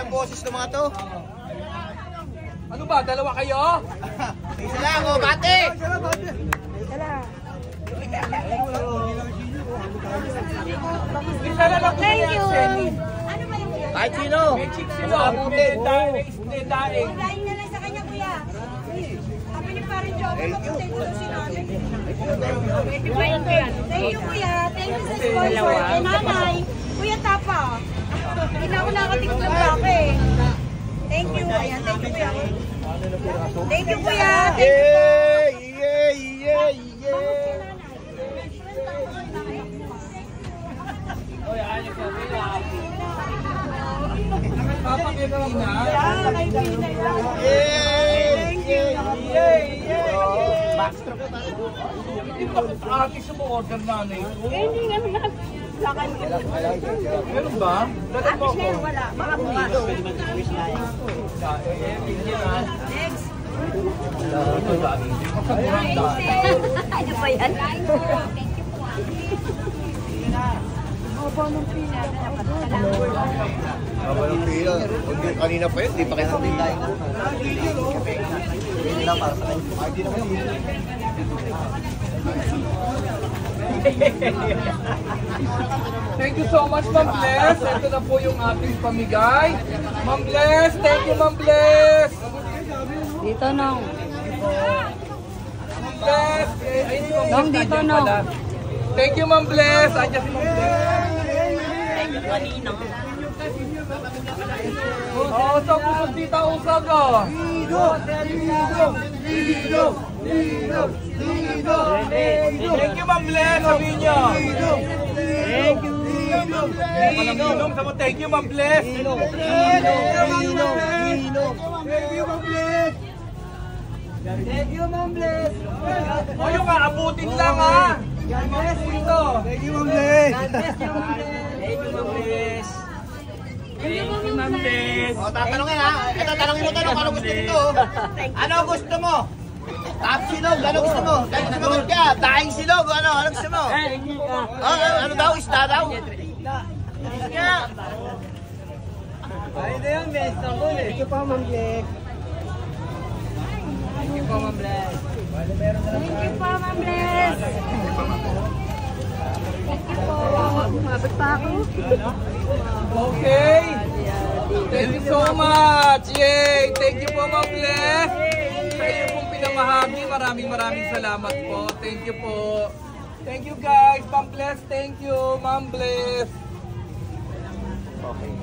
boses ng mga to. Ano ba? Dalawa kayo? Isa lang, oh, bate! Isa lang ako. Thank you. Kahit sino. May chick sila. May daing. Lain na lang sa kanya, kuya. Sabi ni Parin Joe, kapatid ko si nanay. Thank you, kuya. Thank you sa sponsor. Kay nanay. Kuya Tapa. Hindi na ako nakatingin ng brake eh. Thank you, kuya. Thank you, kuya. Thank you, kuya. Thank you po. Papa kay Pina. Hindi ba ate sumuorder nanay ko? Hindi nga lakan ko. Meron ba? Dagat mo ako. Wala. Mga bukas. Next. Ano ba yan? Haba ng pila. Haba ng pila. Kanina pa yun, di pa kayo natin lain. Hindi lang para sa kayo. Hindi naman yun. Thank you so much, Ma'am Bless. Ito na po yung ating pamigay. Ma'am Bless, thank you, Ma'am Bless. Dito, Nong. Ma'am Bless. Ayun si Ma'am Bless. Nong, dito, Nong. Thank you, Ma'am Bless. Andiyan si Ma'am Bless. Thank you, kanino. Oo, sa pusong tita usag ah. Thank you, Ma'am Bless. Sabihin niyo. Thank you. Thank you, Ma'am Bless. Thank you, Ma'am Bless. O yung aabutin lang ha. Ma'am Bless dito. Thank you, Ma'am Bless. Thank you, Ma'am Bless. Thank you, Ma'am Bless. O, tatanungin ha. Ito, tanongin mo tanong. Ano gusto nito? Ano gusto mo? Top silog, ano gusto mo? Dahil sumagot ka, daing silog, ano gusto mo? Ano daw, isda daw? Isda. Ay, ito yung best ako eh. Ito pa, Ma'am Bless. Thank you po, Ma'am Bless. Thank you po. Mabot pa ako. Okay. Thank you so much. Yay. Thank you po, Ma'am Bless. Sa iyo pong pinamahagi. Maraming salamat po. Thank you po. Thank you guys. Ma'am Bless. Thank you. Ma'am Bless. Okay.